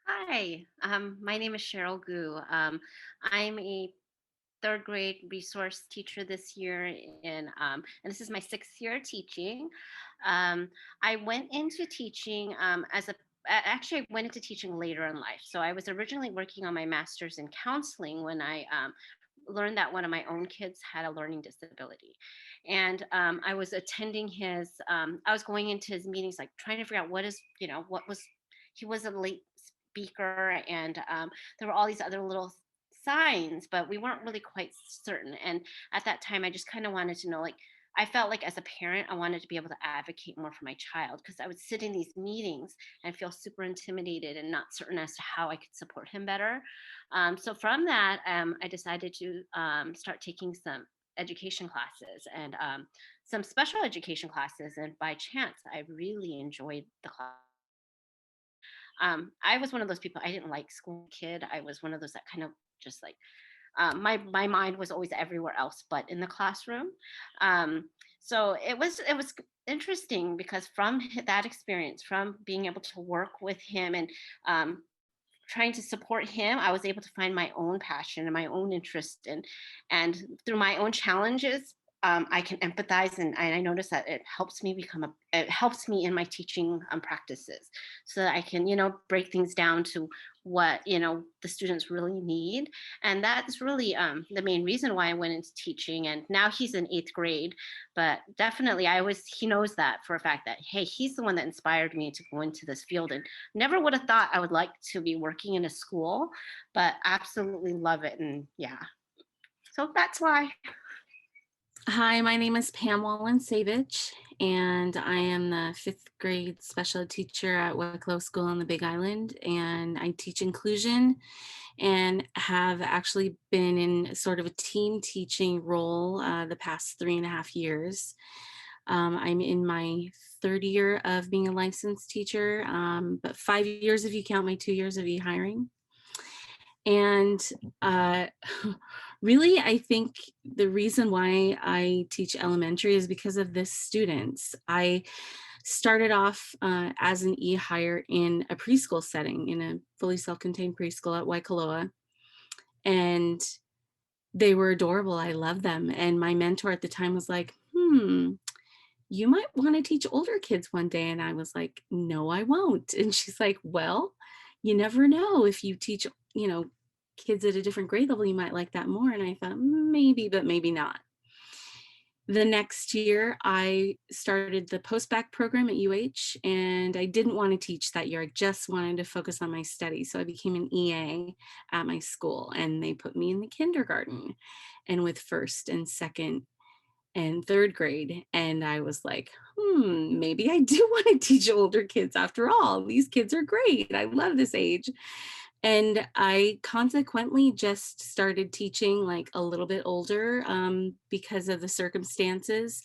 Hi, my name is Cheryl Gu. I'm a third grade resource teacher this year, and this is my sixth year teaching. Um, I went into teaching actually I went into teaching later in life. So I was originally working on my master's in counseling when I learned that one of my own kids had a learning disability, and I was attending his. I was going into his meetings, like trying to figure out what was. He was a late speaker, and there were all these other little signs, but we weren't really quite certain. And at that time, I just kind of wanted to know, like, I felt like as a parent, I wanted to be able to advocate more for my child because I would sit in these meetings and feel super intimidated and not certain as to how I could support him better. So from that, I decided to start taking some education classes and some special education classes. And by chance, I really enjoyed the class. I was one of those people. I didn't like school kid. I was one of those that kind of just like my mind was always everywhere else but in the classroom. Um, so it was interesting because from that experience, from being able to work with him and trying to support him, I was able to find my own passion and my own interest and through my own challenges, I can empathize and I notice that it helps me in my teaching practices so that I can, break things down to what, the students really need. And that's really the main reason why I went into teaching. And now he's in eighth grade, but definitely he knows that for a fact that, hey, he's the one that inspired me to go into this field. And never would have thought I would like to be working in a school, but absolutely love it. And yeah, so that's why. Hi, my name is Pam Wallen-Savage, and I am the fifth grade special ed teacher at Wicklow School on the Big Island, and I teach inclusion and have actually been in sort of a team teaching role the past 3.5 years. I'm in my third year of being a licensed teacher, but 5 years if you count my 2 years of e-hiring. And uh, really, I think the reason why I teach elementary is because of the students. I started off as an e-hire in a preschool setting, in a fully self-contained preschool at Waikoloa. And they were adorable. I love them. And my mentor at the time was like, you might want to teach older kids one day. And I was like, no, I won't. And she's like, well, you never know. If you teach, kids at a different grade level, you might like that more. And I thought maybe, but maybe not. The next year, I started the post-bac program at UH, and I didn't want to teach that year. I just wanted to focus on my studies. So I became an EA at my school, and they put me in the kindergarten and with first and second and third grade. And I was like, maybe I do want to teach older kids after all. These kids are great. I love this age. And I consequently just started teaching like a little bit older because of the circumstances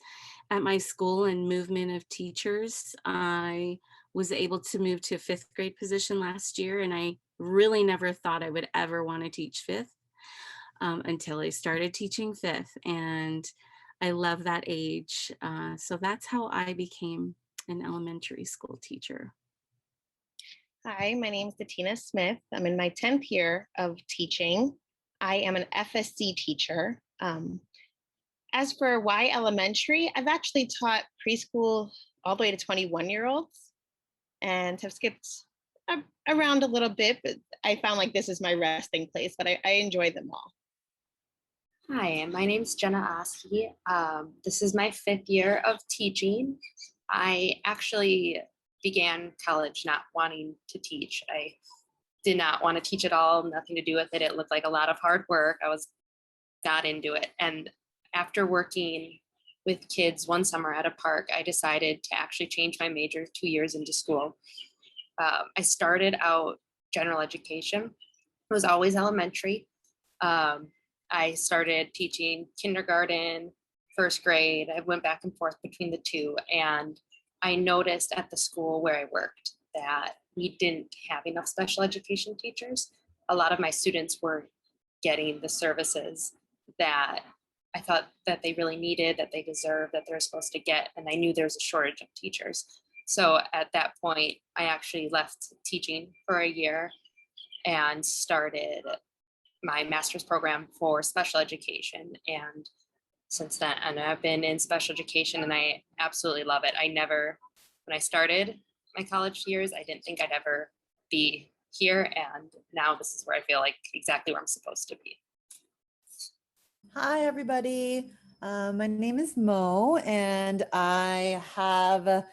at my school and movement of teachers. I was able to move to a fifth grade position last year, and I really never thought I would ever want to teach fifth until I started teaching fifth. And I love that age. So that's how I became an elementary school teacher. Hi, my name is Datina Smith. I'm in my 10th year of teaching. I am an FSC teacher. As for why elementary, I've actually taught preschool all the way to 21-year-olds and have skipped around a little bit, but I found like this is my resting place, but I enjoy them all. Hi, my name's Jenna Oski. This is my fifth year of teaching. I actually began college not wanting to teach. I did not want to teach at all, nothing to do with it. It looked like a lot of hard work. I was not into it. And after working with kids one summer at a park, I decided to actually change my major 2 years into school. I started out general education. It was always elementary. I started teaching kindergarten, first grade. I went back and forth between the two. And I noticed at the school where I worked that we didn't have enough special education teachers. A lot of my students were getting the services that I thought that they really needed, that they deserved, that they're supposed to get. And I knew there was a shortage of teachers. So at that point, I actually left teaching for a year and started my master's program for special education. And since then, and I've been in special education and I absolutely love it. When I started my college years, I didn't think I'd ever be here. And now this is where I feel like exactly where I'm supposed to be. Hi, everybody. My name is Mo, and I have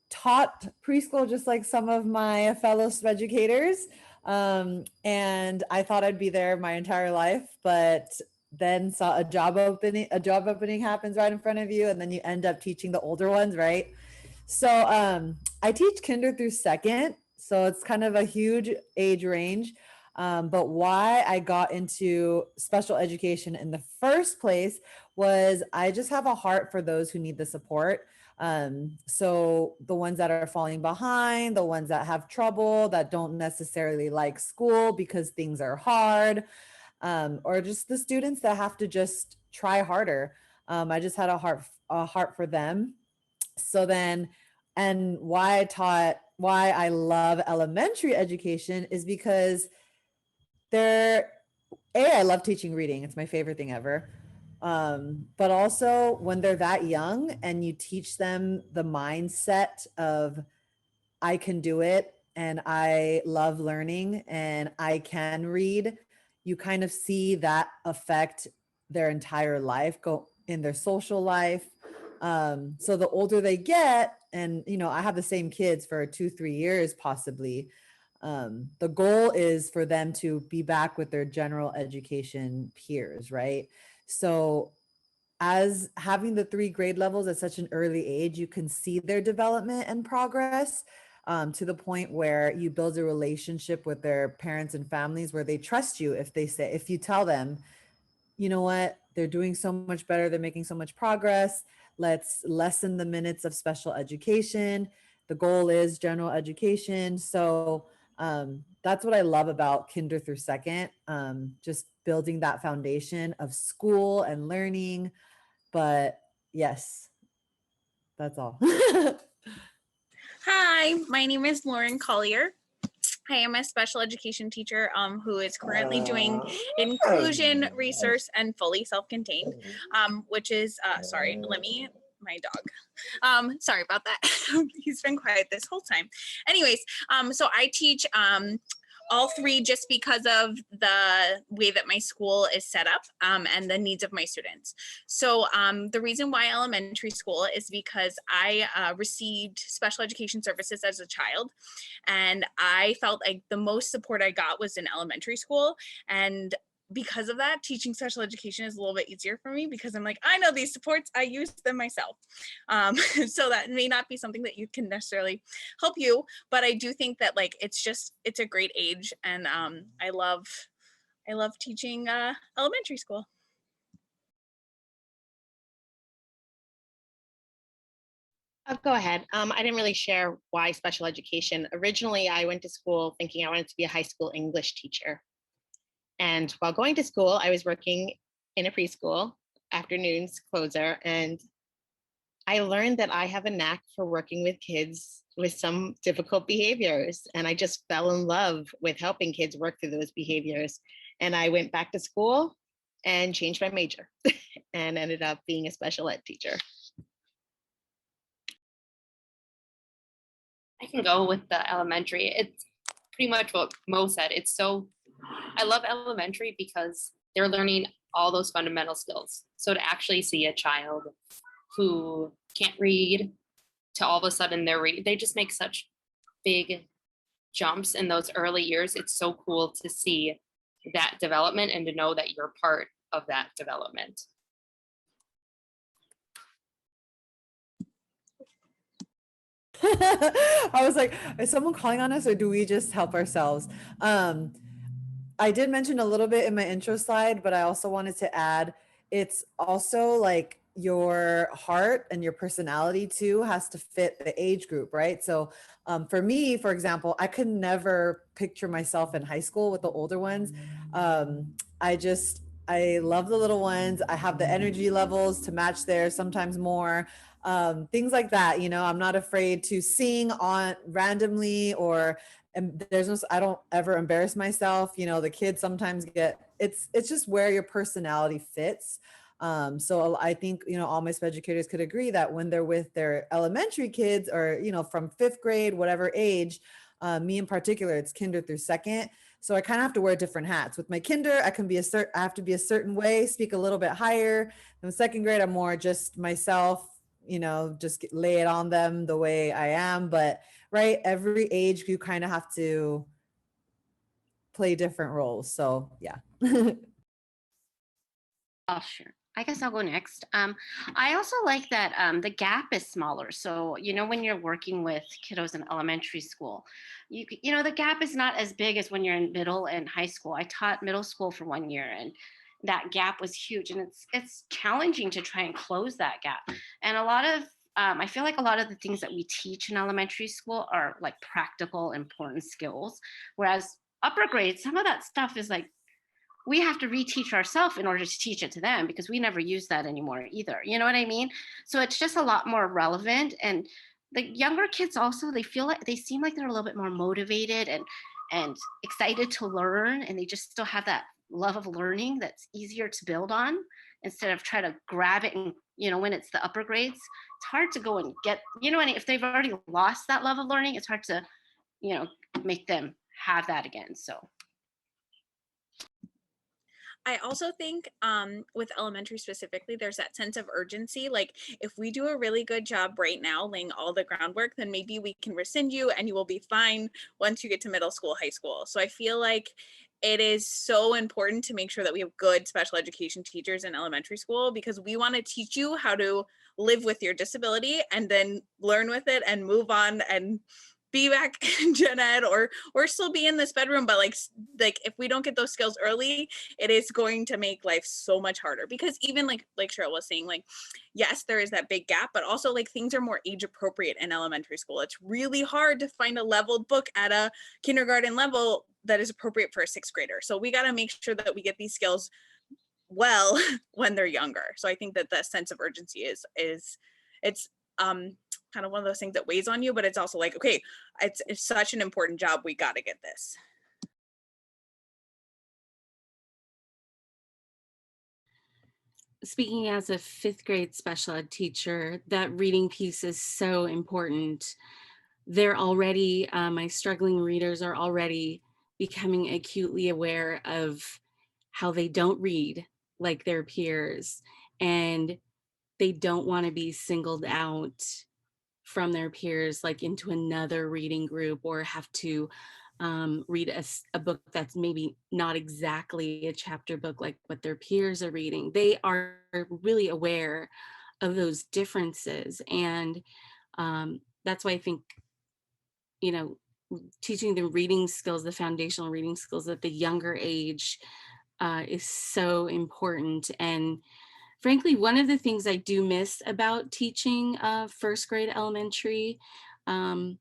taught preschool just like some of my fellow SPEDucators. And I thought I'd be there my entire life, but then saw a job opening happens right in front of you, and then you end up teaching the older ones, right? So I teach kinder through second, so it's kind of a huge age range. But why I got into special education in the first place was I just have a heart for those who need the support. So the ones that are falling behind, the ones that have trouble, that don't necessarily like school because things are hard, or just the students that have to just try harder. I just had a heart for them. So then, and why I love elementary education is because I love teaching reading. It's my favorite thing ever. But also when they're that young and you teach them the mindset of, I can do it and I love learning and I can read, you kind of see that affect their entire life, go in their social life. So the older they get, and I have the same kids for 2-3 years possibly, the goal is for them to be back with their general education peers, right? So as having the 3 grade levels at such an early age, you can see their development and progress, to the point where you build a relationship with their parents and families where they trust you. If you tell them, you know what, they're doing so much better, they're making so much progress, let's lessen the minutes of special education. The goal is general education. So that's what I love about kinder through second, just building that foundation of school and learning. But yes, that's all. Hi, my name is Lauren Collier. I am a special education teacher who is currently doing inclusion, resource, and fully self-contained, which is, my dog. Sorry about that. He's been quiet this whole time. Anyways, so I teach all 3 just because of the way that my school is set up and the needs of my students. So the reason why elementary school is because I received special education services as a child, and I felt like the most support I got was in elementary school. And because of that, teaching special education is a little bit easier for me because I'm like, I know these supports, I use them myself. So that may not be something that you can necessarily help you, but I do think that like, it's a great age. And I love teaching elementary school. I'll go ahead. I didn't really share why special education. Originally, I went to school thinking I wanted to be a high school English teacher. And while going to school, I was working in a preschool, afternoons closer, and I learned that I have a knack for working with kids with some difficult behaviors. And I just fell in love with helping kids work through those behaviors. And I went back to school and changed my major and ended up being a special ed teacher. I can go with the elementary. It's pretty much what Mo said. I love elementary because they're learning all those fundamental skills. So to actually see a child who can't read to all of a sudden they just make such big jumps in those early years. It's so cool to see that development and to know that you're part of that development. I was like, is someone calling on us or do we just help ourselves? I did mention a little bit in my intro slide, but I also wanted to add, it's also like your heart and your personality too has to fit the age group, right? So for me, for example, I could never picture myself in high school with the older ones. I love the little ones. I have the energy levels to match theirs, sometimes more. things like that. I'm not afraid to sing on randomly, or and I don't ever embarrass myself. The kids sometimes it's just where your personality fits. So I think, all my SPED educators could agree that when they're with their elementary kids, or, from 5th grade, whatever age, me in particular, it's kinder through 2nd. So I kind of have to wear different hats. With my kinder, I have to be a certain way, speak a little bit higher. In 2nd grade, I'm more just myself, just lay it on them the way I am. But right, every age you kind of have to play different roles. So yeah. Oh, sure. I guess I'll go next. I also like that the gap is smaller. So, when you're working with kiddos in elementary school, the gap is not as big as when you're in middle and high school. I taught middle school for 1 year, and that gap was huge. And it's challenging to try and close that gap. And I feel like a lot of the things that we teach in elementary school are like practical, important skills, whereas upper grades, some of that stuff is like, we have to reteach ourselves in order to teach it to them, because we never use that anymore either. You know what I mean? So it's just a lot more relevant. And the younger kids also, they seem like they're a little bit more motivated and excited to learn. And they just still have that love of learning that's easier to build on, instead of try to grab it. And, when it's the upper grades, it's hard to go and get, and if they've already lost that love of learning, it's hard to, make them have that again. So I also think with elementary specifically, there's that sense of urgency. Like if we do a really good job right now laying all the groundwork, then maybe we can rescind you and you will be fine once you get to middle school, high school. So I feel like it is so important to make sure that we have good special education teachers in elementary school, because we want to teach you how to live with your disability and then learn with it and move on and be back in gen ed or still be in this bedroom. But like if we don't get those skills early, it is going to make life so much harder. Because even like Cheryl was saying, like, yes, there is that big gap, but also like things are more age appropriate in elementary school. It's really hard to find a leveled book at a kindergarten level that is appropriate for a 6th grader. So we got to make sure that we get these skills well when they're younger. So I think that the sense of urgency is it's kind of one of those things that weighs on you, but it's also like, okay, it's such an important job. We got to get this. Speaking as a 5th grade special ed teacher, that reading piece is so important. They're already, my struggling readers are already becoming acutely aware of how they don't read like their peers, and they don't want to be singled out from their peers, like into another reading group, or have to read a book that's maybe not exactly a chapter book like what their peers are reading. They are really aware of those differences. And that's why I think, teaching the reading skills, the foundational reading skills at the younger age is so important. And frankly, one of the things I do miss about teaching 1st grade elementary, and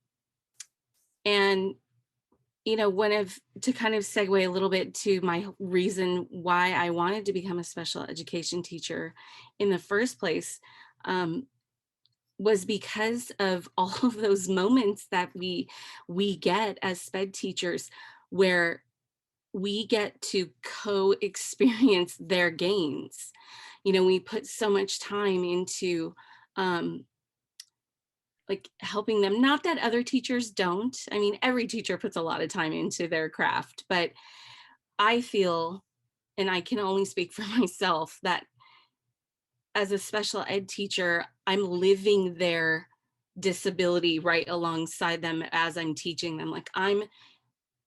to kind of segue a little bit to my reason why I wanted to become a special education teacher in the first place, was because of all of those moments that we get as SPED teachers, where we get to co-experience their gains. We put so much time into like helping them. Not that other teachers don't. I mean, every teacher puts a lot of time into their craft, but I feel, and I can only speak for myself, that as a special ed teacher, I'm living their disability right alongside them as I'm teaching them. Like I'm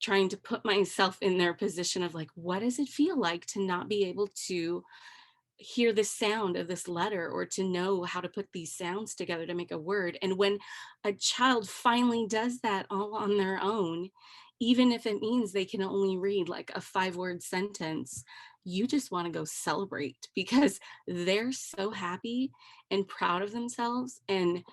trying to put myself in their position of like, what does it feel like to not be able to hear the sound of this letter, or to know how to put these sounds together to make a word? And when a child finally does that all on their own, even if it means they can only read like a 5-word sentence, you just want to go celebrate, because they're so happy and proud of themselves. And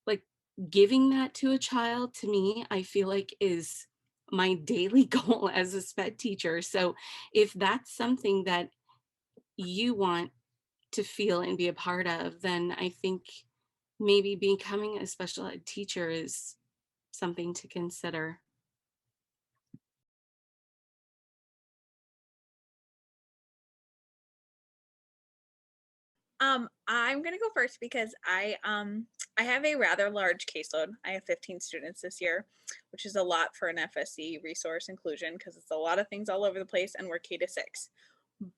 like giving that to a child, to me, I feel like is my daily goal as a SPED teacher. So if that's something that you want to feel and be a part of, then I think maybe becoming a special ed teacher is something to consider. I'm gonna go first because I have a rather large caseload. I have 15 students this year, which is a lot for an FSC resource inclusion because it's a lot of things all over the place, and we're K to 6.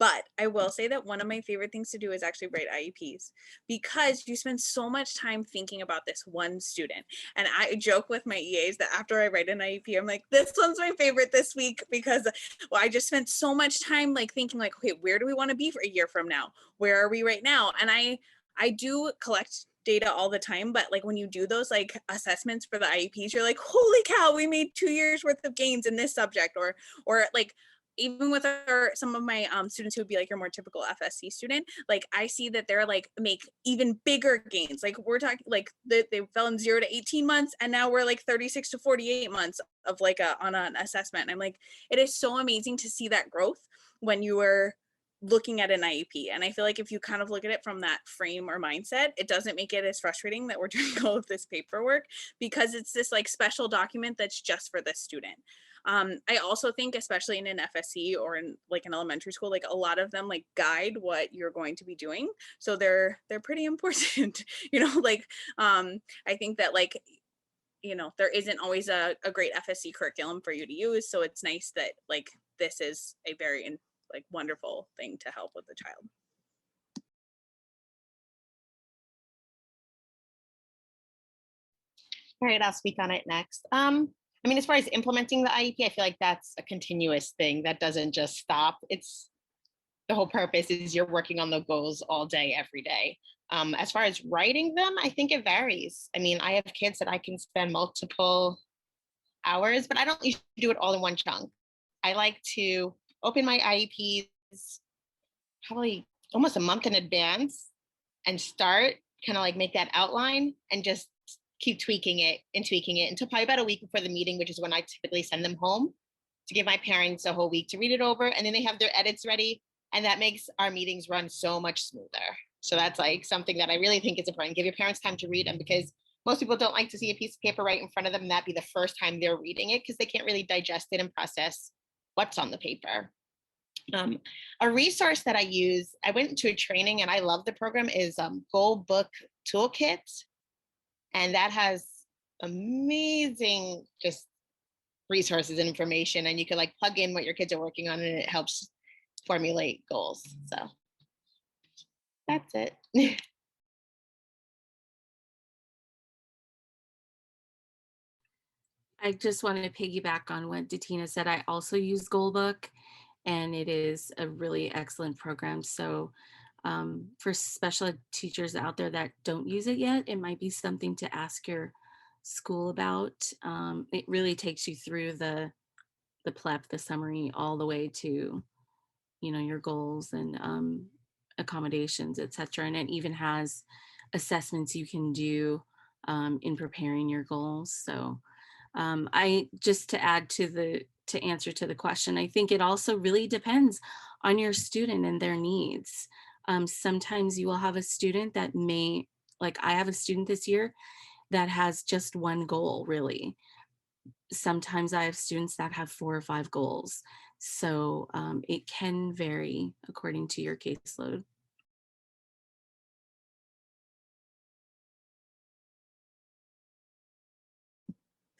But I will say that one of my favorite things to do is actually write IEPs because you spend so much time thinking about this one student. And I joke with my EAs that after I write an IEP, I'm like, this one's my favorite this week because I just spent so much time like thinking like, okay, where do we want to be for a year from now? Where are we right now? And I do collect data all the time, but like when you do those like assessments for the IEPs, you're like, holy cow, we made 2 years worth of gains in this subject, or like even with some of my students who would be like your more typical FSC student, like I see that they're like make even bigger gains. Like we're talking like they fell in 0 to 18 months, and now we're like 36 to 48 months of like on an assessment. And I'm like, it is so amazing to see that growth when you are looking at an IEP. And I feel like if you kind of look at it from that frame or mindset, it doesn't make it as frustrating that we're doing all of this paperwork because it's this like special document that's just for this student. I also think, especially in an FSC or in like an elementary school, like a lot of them like guide what you're going to be doing. So they're pretty important, you know, like I think that like, you know, there isn't always a great FSC curriculum for you to use. So it's nice that like this is a very like wonderful thing to help with the child. All right, I'll speak on it next. I mean, as far as implementing the IEP, I feel like that's a continuous thing that doesn't just stop. It's the whole purpose is you're working on the goals all day, every day. As far as writing them, I think it varies. I mean, I have kids that I can spend multiple hours, but I don't usually do it all in one chunk. I like to open my IEPs probably almost a month in advance and start kind of like make that outline and just keep tweaking it until probably about a week before the meeting, which is when I typically send them home to give my parents a whole week to read it over. And then they have their edits ready. And that makes our meetings run so much smoother. So that's like something that I really think is important. Give your parents time to read them because most people don't like to see a piece of paper right in front of them and that be the first time they're reading it because they can't really digest it and process what's on the paper. A resource that I use, I went to a training and I love the program, is Goal Book Toolkit. And that has amazing just resources and information. And you can like plug in what your kids are working on and it helps formulate goals. So that's it. I just want to piggyback on what Datina said. I also use Goalbook, and it is a really excellent program. So for special ed teachers out there that don't use it yet, it might be something to ask your school about. It really takes you through the PLEP, the summary, all the way to, you know, your goals and accommodations, etc. And it even has assessments you can do in preparing your goals. So I just to add to answer to the question, I think it also really depends on your student and their needs. Sometimes you will have a student that may, like I have a student this year that has just one goal really. Sometimes I have students that have 4 or 5 goals. So it can vary according to your caseload.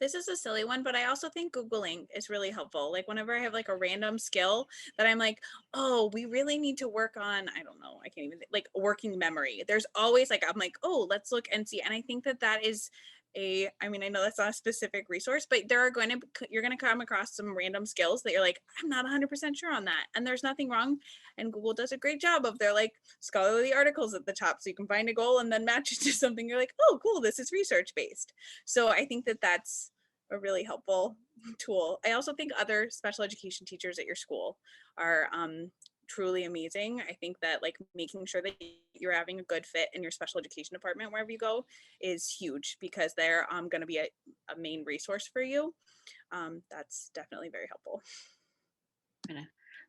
This is a silly one, but I also think Googling is really helpful. Like whenever I have like a random skill that I'm like, oh, we really need to work on, I don't know, I can't even, like working memory. There's always like, I'm like, oh, let's look and see. And I think that that is I mean, I know that's not a specific resource, but you're going to come across some random skills that you're like, I'm not 100% sure on that. And there's nothing wrong. And Google does a great job of their like scholarly articles at the top. So you can find a goal and then match it to something. You're like, oh, cool, this is research based. So I think that that's a really helpful tool. I also think other special education teachers at your school are truly amazing. I think that like making sure that you're having a good fit in your special education department wherever you go is huge because they're going to be a main resource for you. That's definitely very helpful.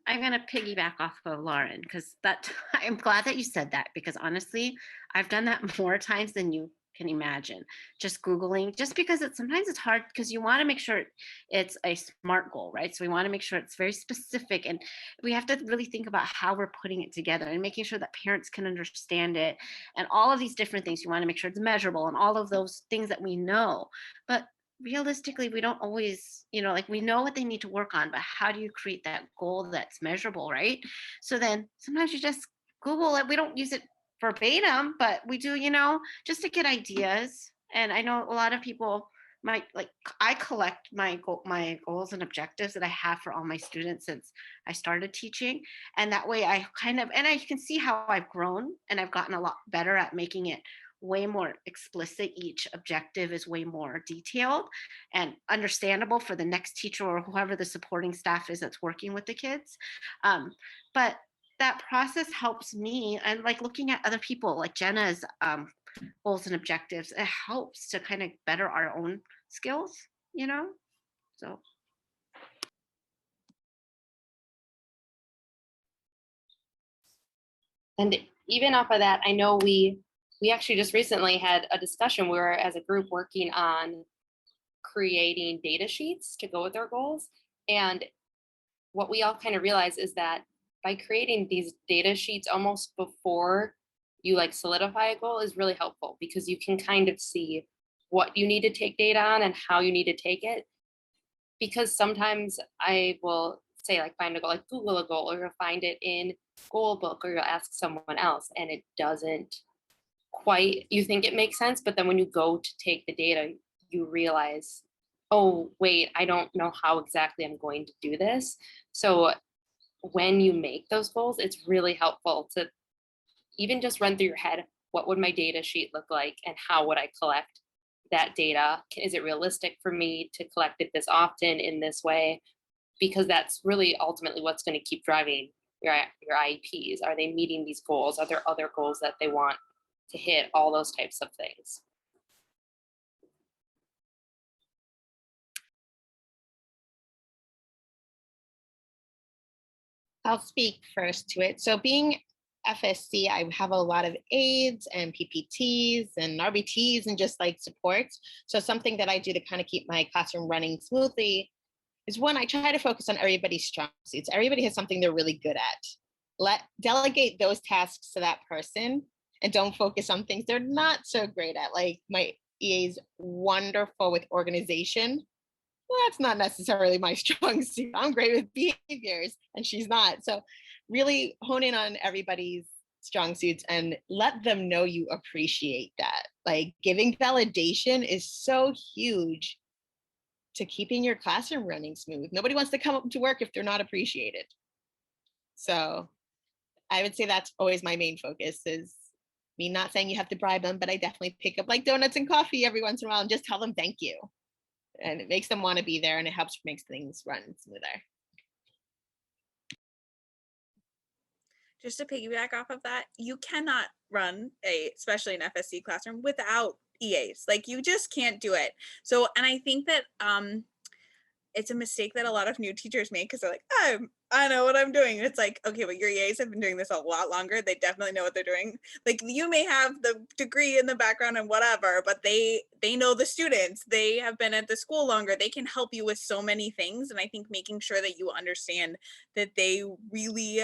I'm gonna piggyback off of Lauren because that I'm glad that you said that because honestly, I've done that more times than you can imagine. Just Googling, just because sometimes it's hard because you want to make sure it's a SMART goal, right? So we want to make sure it's very specific, and we have to really think about how we're putting it together and making sure that parents can understand it, and all of these different things. You want to make sure it's measurable and all of those things that we know. But realistically, we don't always, like, we know what they need to work on, but how do you create that goal that's measurable, right? So then sometimes you just Google it. We don't use it verbatim, but we do, just to get ideas. And I know a lot of people might, like, I collect my goals and objectives that I have for all my students since I started teaching. And that way I and I can see how I've grown, and I've gotten a lot better at making it way more explicit. Each objective is way more detailed and understandable for the next teacher or whoever the supporting staff is that's working with the kids. But that process helps me, and like looking at other people like Jenna's goals and objectives, it helps to kind of better our own skills, so. And even off of that, I know we actually just recently had a discussion. We were as a group working on creating data sheets to go with our goals. And what we all kind of realized is that by creating these data sheets almost before you like solidify a goal is really helpful, because you can kind of see what you need to take data on and how you need to take it. Because sometimes I will say, like, find a goal, like Google a goal, or you'll find it in goal book, or you'll ask someone else and it doesn't quite, you think it makes sense, but then when you go to take the data, you realize, oh wait, I don't know how exactly I'm going to do this. So when you make those goals, it's really helpful to even just run through your head, what would my data sheet look like and how would I collect that data? Is it realistic for me to collect it this often in this way? Because that's really ultimately what's going to keep driving your IEPs. Are they meeting these goals? Are there other goals that they want to hit? All those types of things. I'll speak first to it. So being FSC, I have a lot of aides and PPTs and RBTs and just like supports. So something that I do to kind of keep my classroom running smoothly is, one, I try to focus on everybody's strong suits. Everybody has something they're really good at. Delegate those tasks to that person and don't focus on things they're not so great at. Like my EA is wonderful with organization. Well, that's not necessarily my strong suit. I'm great with behaviors and she's not. So really hone in on everybody's strong suits and let them know you appreciate that. Like giving validation is so huge to keeping your classroom running smooth. Nobody wants to come up to work if they're not appreciated. So I would say that's always my main focus, is me not saying you have to bribe them, but I definitely pick up like donuts and coffee every once in a while and just tell them thank you. And it makes them want to be there and it helps makes things run smoother. Just to piggyback off of that, you cannot run especially an FSC classroom without EAs. Like you just can't do it. So, and I think that it's a mistake that a lot of new teachers make, because they're like, I know what I'm doing. It's like, okay, but your EAs have been doing this a lot longer. They definitely know what they're doing. Like you may have the degree in the background and whatever, but they know the students. They have been at the school longer. They can help you with so many things. And I think making sure that you understand that they really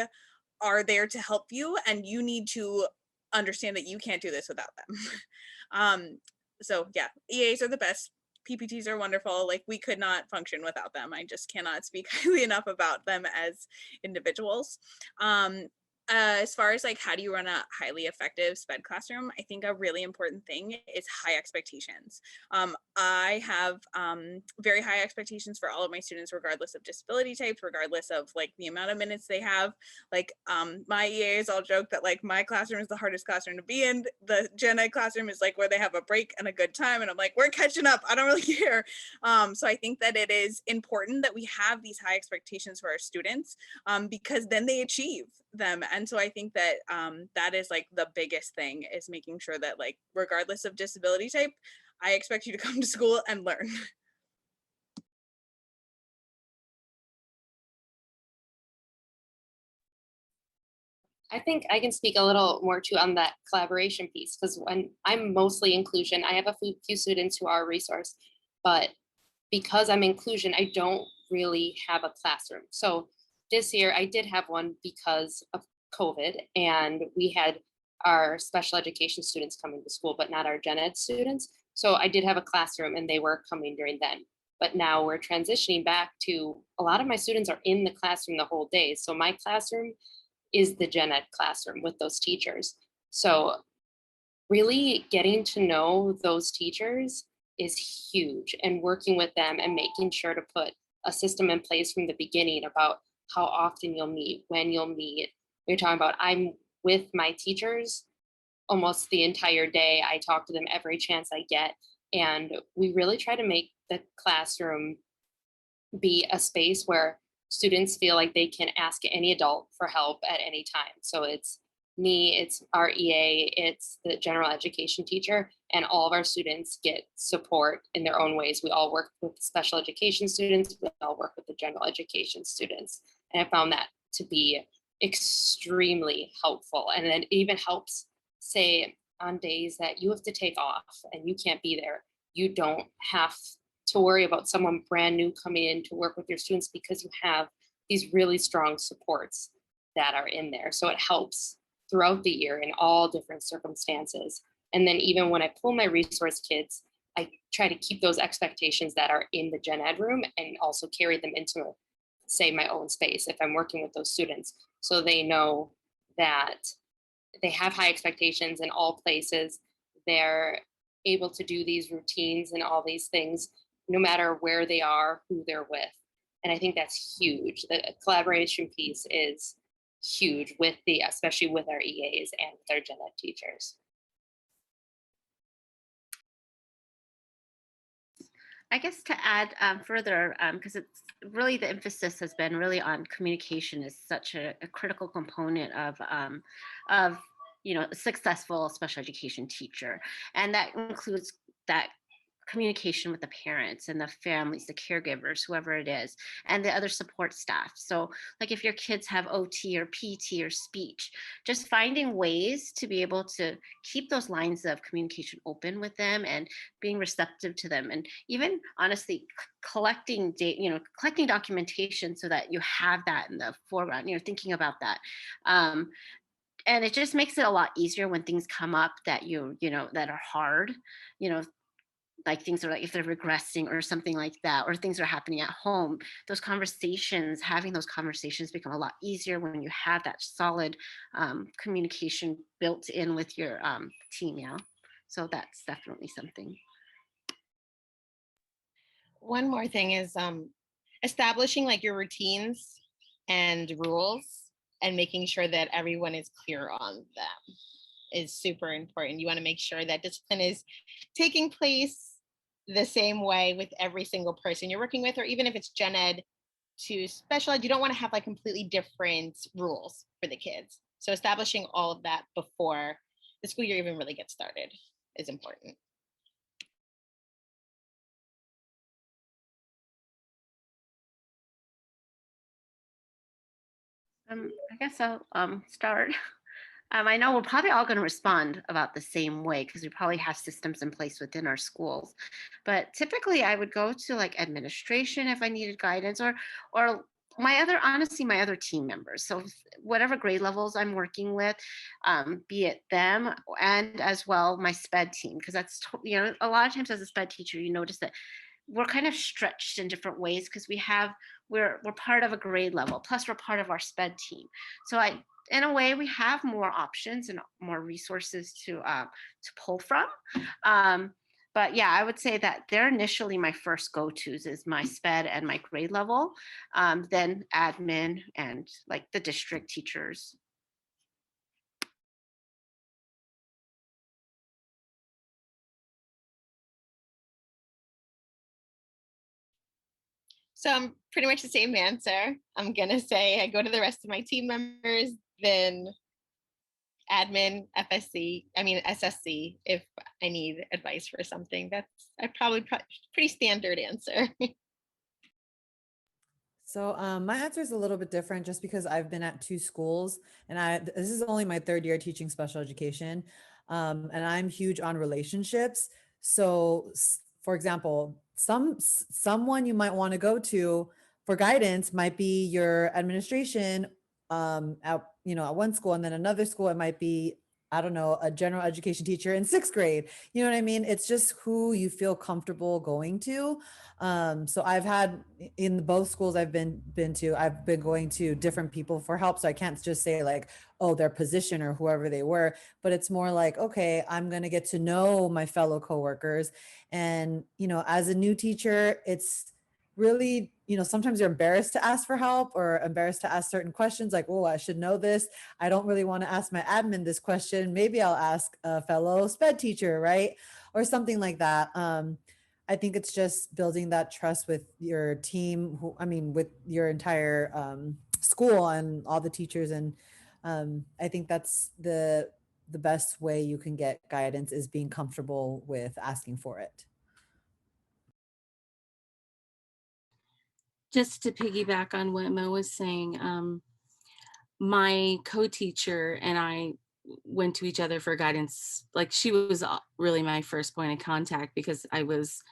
are there to help you, and you need to understand that you can't do this without them. So yeah, EAs are the best. PPTs are wonderful. Like we could not function without them. I just cannot speak highly enough about them as individuals. As far as like how do you run a highly effective SPED classroom, I think a really important thing is high expectations. I have very high expectations for all of my students, regardless of disability types, regardless of like the amount of minutes they have. Like my EAs all joke that like my classroom is the hardest classroom to be in. The gen ed classroom is like where they have a break and a good time. And I'm like, we're catching up. I don't really care. So I think that it is important that we have these high expectations for our students, because then they achieve them. And so I think that that is like the biggest thing, is making sure that like regardless of disability type, I expect you to come to school and learn. I think I can speak a little more too on that collaboration piece, because when I'm mostly inclusion, I have a few students who are resource, but because I'm inclusion, I don't really have a classroom. So this year I did have one because of COVID, and we had our special education students coming to school, but not our gen ed students. So I did have a classroom and they were coming during then. But now we're transitioning back to a lot of my students are in the classroom the whole day. So my classroom is the gen ed classroom with those teachers. So really getting to know those teachers is huge, and working with them and making sure to put a system in place from the beginning about how often you'll meet, when you'll meet. We're talking about I'm with my teachers almost the entire day. I talk to them every chance I get. And we really try to make the classroom be a space where students feel like they can ask any adult for help at any time. So it's me, it's our EA, it's the general education teacher, and all of our students get support in their own ways. We all work with special education students, we all work with the general education students. And I found that to be extremely helpful. And then it even helps, say, on days that you have to take off and you can't be there, you don't have to worry about someone brand new coming in to work with your students, because you have these really strong supports that are in there. So it helps throughout the year in all different circumstances. And then even when I pull my resource kids, I try to keep those expectations that are in the gen ed room and also carry them into, say, my own space if I'm working with those students. So they know that they have high expectations in all places. They're able to do these routines and all these things, no matter where they are, who they're with. And I think that's huge. The collaboration piece is huge with especially with our EAs and with our gen ed teachers. I guess to add further, because it's really the emphasis has been really on communication is such a critical component of a successful special education teacher, and that includes that communication with the parents and the families, the caregivers, whoever it is, and the other support staff. So like if your kids have OT or PT or speech, just finding ways to be able to keep those lines of communication open with them and being receptive to them. And even honestly, collecting documentation so that you have that in the foreground, thinking about that. And it just makes it a lot easier when things come up that that are hard, like things are like if they're regressing or something like that, or things are happening at home, having those conversations become a lot easier when you have that solid communication built in with your team. So that's definitely something. One more thing is establishing like your routines and rules and making sure that everyone is clear on them is super important. You want to make sure that discipline is taking place the same way with every single person you're working with, or even if it's gen ed to special ed, you don't want to have like completely different rules for the kids. So establishing all of that before the school year even really gets started is important. I guess I'll start. I know we're probably all going to respond about the same way because we probably have systems in place within our schools. But typically I would go to like administration if I needed guidance, or my other team members. So whatever grade levels I'm working with, be it them and as well my SPED team, because that's, a lot of times as a SPED teacher, you notice that we're kind of stretched in different ways because we're part of a grade level, plus we're part of our SPED team. So in a way, we have more options and more resources to pull from. But yeah, I would say that they're initially my first go-tos is my SPED and my grade level, then admin and like the district teachers. So I'm pretty much the same answer. I'm gonna say I go to the rest of my team members, then admin, SSC if I need advice for something. That's probably pretty standard answer. So my answer is a little bit different just because I've been at two schools and this is only my third year teaching special education. And I'm huge on relationships. So for example, someone you might want to go to for guidance might be your administration at, at one school, and then another school, it might be, I don't know, a general education teacher in sixth grade. You know what I mean? It's just who you feel comfortable going to. So I've had in both schools I've been to, I've been going to different people for help. So I can't just say like, oh, their position or whoever they were, but it's more like, okay, I'm going to get to know my fellow coworkers. And, as a new teacher, it's really, sometimes you're embarrassed to ask for help or embarrassed to ask certain questions like, oh, I should know this. I don't really want to ask my admin this question. Maybe I'll ask a fellow SPED teacher, right? Or something like that. I think it's just building that trust with your team, with your entire school and all the teachers. And I think that's the best way you can get guidance is being comfortable with asking for it. Just to piggyback on what Mo was saying, my co-teacher and I went to each other for guidance. Like, she was really my first point of contact because I was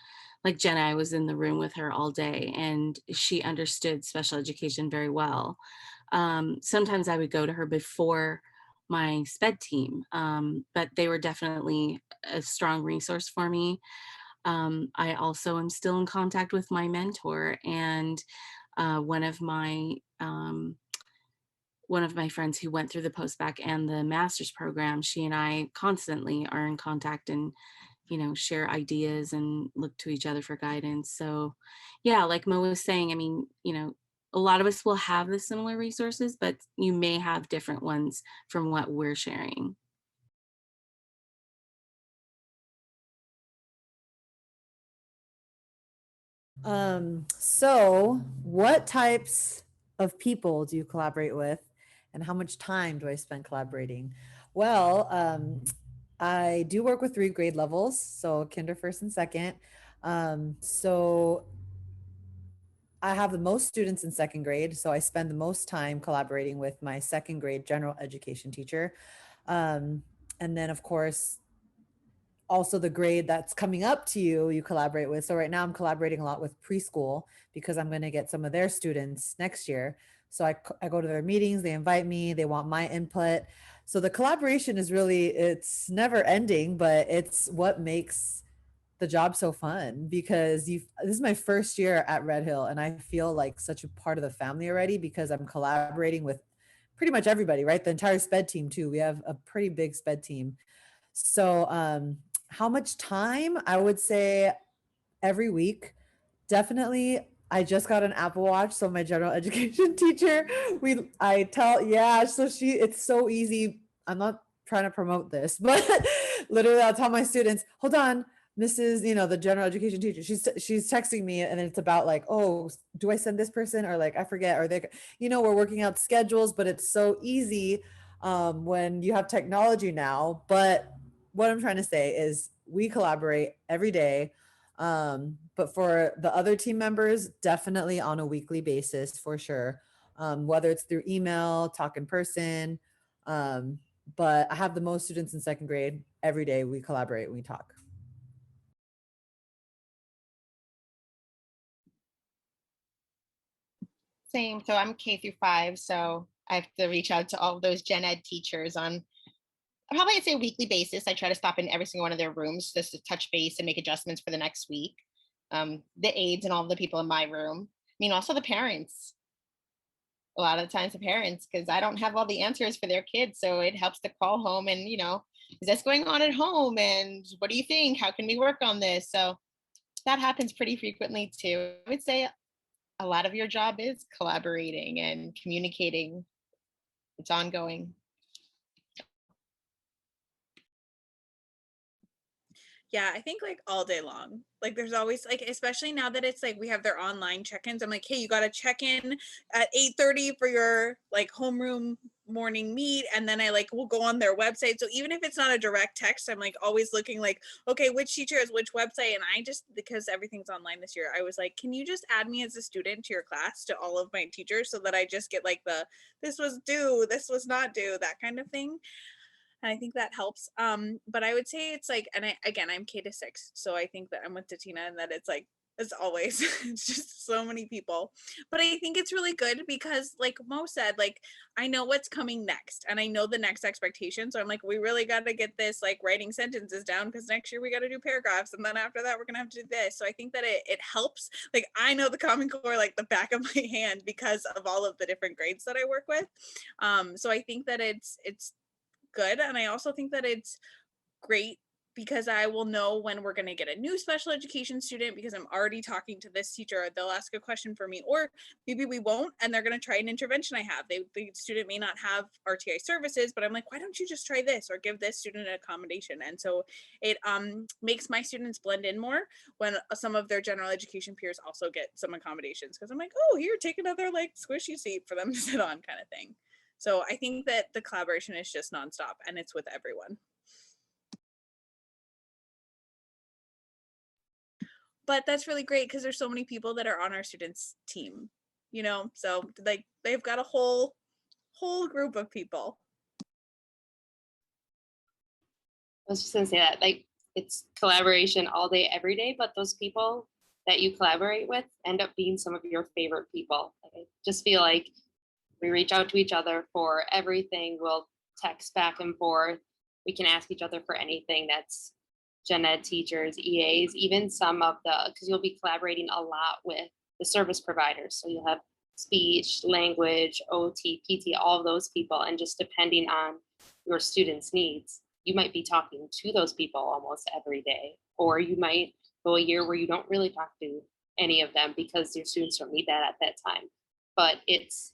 like Jenna, I was in the room with her all day and she understood special education very well. Sometimes I would go to her before my SPED team, but they were definitely a strong resource for me. I also am still in contact with my mentor, and one of my friends who went through the post-bac and the master's program, she and I constantly are in contact and share ideas and look to each other for guidance. So yeah, like Mo was saying, a lot of us will have the similar resources, but you may have different ones from what we're sharing. So what types of people do you collaborate with and how much time do I spend collaborating? Well, I do work with 3 grade levels, so kinder, first, and second. So I have the most students in second grade, so I spend the most time collaborating with my second grade general education teacher. And then, of course, also the grade that's coming up to you collaborate with. So right now I'm collaborating a lot with preschool because I'm going to get some of their students next year. So I go to their meetings, they invite me, they want my input. So the collaboration is really, it's never ending, but it's what makes the job so fun because this is my first year at Red Hill and I feel like such a part of the family already because I'm collaborating with pretty much everybody, right? The entire SPED team too. We have a pretty big SPED team. So how much time? I would say every week. Definitely. I just got an Apple Watch. So my general education teacher, so it's so easy. I'm not trying to promote this, but literally I'll tell my students, hold on, Mrs. The general education teacher, she's texting me and it's about like, oh, do I send this person or like, I forget, or we're working out schedules, but it's so easy when you have technology now. But what I'm trying to say is we collaborate every day. But for the other team members, definitely on a weekly basis for sure. Whether it's through email, talk in person. But I have the most students in second grade. Every day we collaborate, we talk. Same. So I'm K through 5. So I have to reach out to all of those gen ed teachers on probably I'd say a weekly basis. I try to stop in every single one of their rooms just to touch base and make adjustments for the next week. The aides and all the people in my room. Also the parents. A lot of the times the parents, because I don't have all the answers for their kids. So it helps to call home and, is this going on at home? And what do you think? How can we work on this? So that happens pretty frequently too. I would say a lot of your job is collaborating and communicating. It's ongoing. Yeah, I think like all day long. Like there's always like, especially now that it's like we have their online check-ins. I'm like, hey, you got to check in at 8:30 for your like homeroom morning meet, and then I like will go on their website. So even if it's not a direct text, I'm like always looking like, okay, which teacher has which website? And I just, because everything's online this year, I was like, can you just add me as a student to your class to all of my teachers so that I just get like the, this was due, this was not due, that kind of thing. And I think that helps. But I would say it's like, and I'm K to 6, so I think that I'm with Tatina, and that it's like, as always, it's just so many people. But I think it's really good because, like Mo said, like I know what's coming next, and I know the next expectation. So I'm like, we really got to get this like writing sentences down, because next year we got to do paragraphs, and then after that we're gonna have to do this. So I think that it helps. Like I know the Common Core like the back of my hand because of all of the different grades that I work with. So I think that it's good, and I also think that it's great because I will know when we're going to get a new special education student, because I'm already talking to this teacher. They'll ask a question for me, or maybe we won't, and they're going to try an intervention I have. The student may not have RTI services, but I'm like, why don't you just try this or give this student an accommodation? And so it makes my students blend in more when some of their general education peers also get some accommodations, because I'm like, oh, here, take another like squishy seat for them to sit on, kind of thing. So I think that the collaboration is just nonstop, and it's with everyone. But that's really great because there's so many people that are on our students team, you know, so like they've got a whole group of people. I was just gonna say that, like, it's collaboration all day, every day, but those people that you collaborate with end up being some of your favorite people. I just feel like we reach out to each other for everything. We'll text back and forth. We can ask each other for anything. That's gen ed teachers, EAs, even some of the, because you'll be collaborating a lot with the service providers. So you'll have speech, language, OT, PT, all of those people. And just depending on your students' needs, you might be talking to those people almost every day, or you might go a year where you don't really talk to any of them because your students don't need that at that time. But it's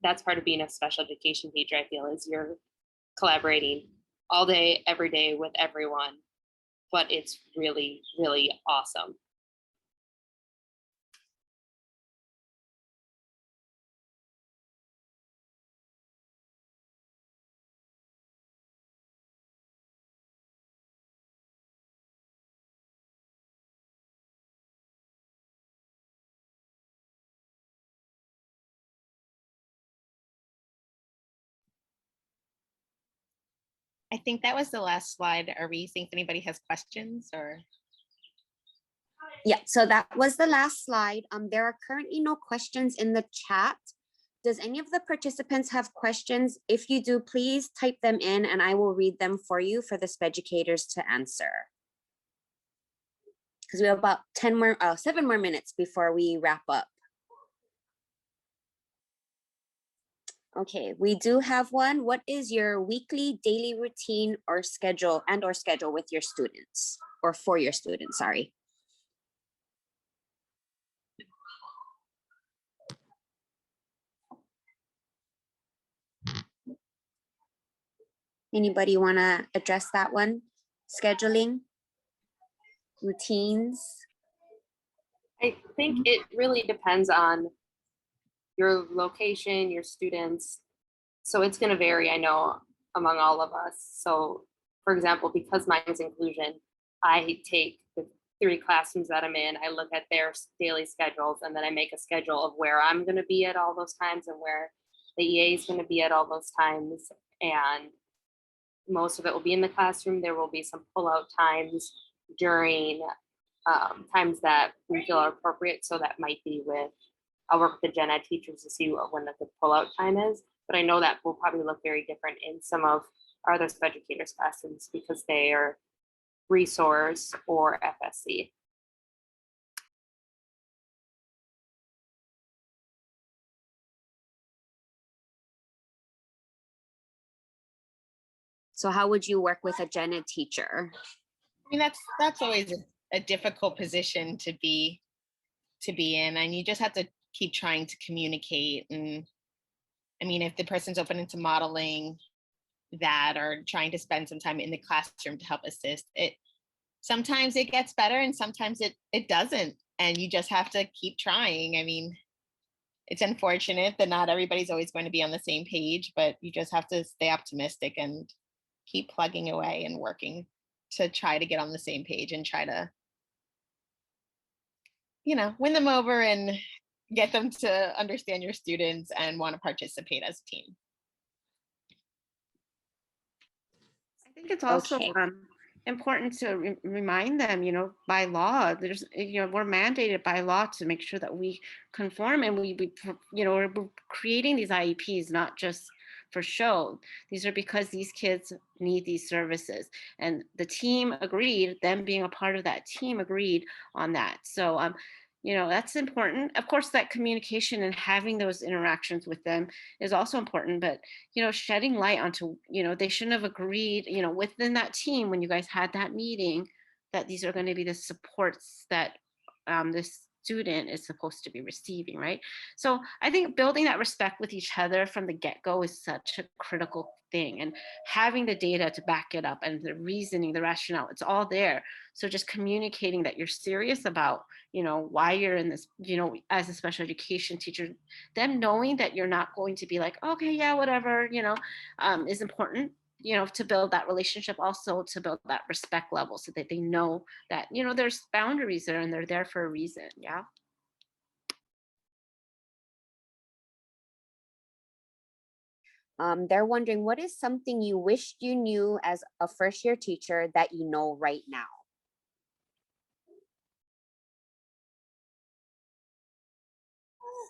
that's part of being a special education teacher, I feel, is you're collaborating all day, every day with everyone, but it's really, really awesome. I think that was the last slide. Are we seeing if anybody has questions or? Yeah, so that was the last slide. There are currently no questions in the chat. Does any of the participants have questions? If you do, please type them in and I will read them for you for the SPEDucators to answer. Because we have about 7 more minutes before we wrap up. Okay, we do have one. What is your weekly, daily routine or schedule with your students, or for your students, sorry. Anybody want to address that one? Scheduling, routines? I think it really depends on your location, your students. So it's going to vary, I know, among all of us. So for example, because mine is inclusion, I take the 3 classrooms that I'm in, I look at their daily schedules, and then I make a schedule of where I'm going to be at all those times and where the EA is going to be at all those times. And most of it will be in the classroom. There will be some pull-out times during times that we feel are appropriate. So that might be with, I'll work with the gen ed teachers to see when the good pull-out time is. But I know that will probably look very different in some of our other SPEDucators classes because they are resource or FSC. So how would you work with a gen ed teacher? I mean, that's always a difficult position to be in, and you just have to keep trying to communicate. And I mean, if the person's open into modeling that or trying to spend some time in the classroom to help assist, sometimes it gets better and sometimes it doesn't, and you just have to keep trying. I mean, it's unfortunate that not everybody's always going to be on the same page, but you just have to stay optimistic and keep plugging away and working to try to get on the same page and try to, win them over and get them to understand your students and want to participate as a team. I think it's also Okay. important to remind them, by law, there's, we're mandated by law to make sure that we conform, and we're creating these IEPs not just for show. These are because these kids need these services, and the team agreed, them being a part of that team agreed on that. So that's important. Of course, that communication and having those interactions with them is also important, but shedding light onto, they shouldn't have agreed, within that team when you guys had that meeting, that these are going to be the supports that this student is supposed to be receiving, right? So I think building that respect with each other from the get-go is such a critical thing, and having the data to back it up and the reasoning, the rationale, it's all there. So just communicating that you're serious about, why you're in this, as a special education teacher, them knowing that you're not going to be like, okay, yeah, whatever, is important, to build that relationship, also to build that respect level so that they know that, there's boundaries there and they're there for a reason. Yeah. They're wondering, what is something you wished you knew as a first-year teacher that you know right now?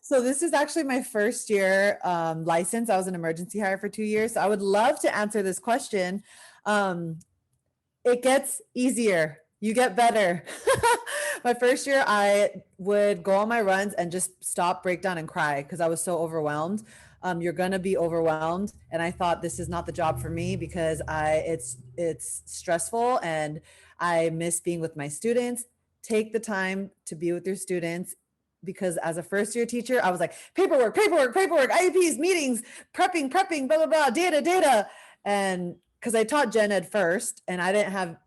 So this is actually my first year license. I was an emergency hire for 2 years. So I would love to answer this question. It gets easier. You get better. My first year, I would go on my runs and just stop, break down, and cry because I was so overwhelmed. You're gonna be overwhelmed, and I thought this is not the job for me because it's stressful and I miss being with my students. Take the time to be with your students, because as a first year teacher, I was like, paperwork, IEPs, meetings, prepping, blah, blah, blah, data. And because I taught gen ed first and I didn't have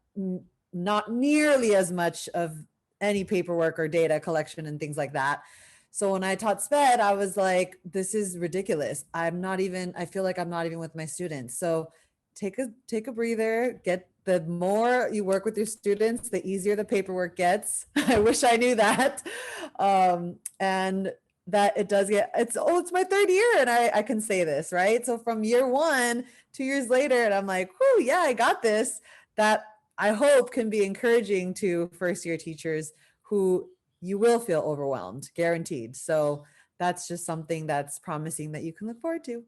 not nearly as much of any paperwork or data collection and things like that. So when I taught SPED, I was like, this is ridiculous. I feel like I'm not even with my students. So take a breather, the more you work with your students, the easier the paperwork gets. I wish I knew that. And that it does get, it's my third year and I can say this, right? So from year 1, 2 years later, and I'm like, whoo, yeah, I got this. That I hope can be encouraging to first year teachers who you will feel overwhelmed, guaranteed. So that's just something that's promising that you can look forward to.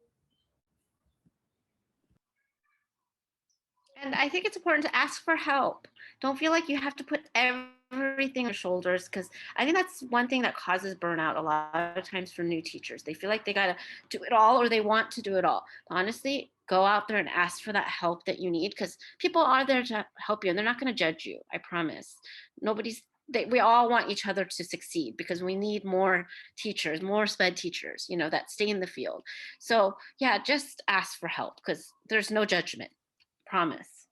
And I think it's important to ask for help. Don't feel like you have to put everything on your shoulders, because I think that's one thing that causes burnout a lot of times for new teachers. They feel like they got to do it all, or they want to do it all. Honestly, go out there and ask for that help that you need, because people are there to help you and they're not going to judge you. I promise. We all want each other to succeed, because we need more teachers, more SPED teachers, that stay in the field. So yeah, just ask for help, because there's no judgment. Promise.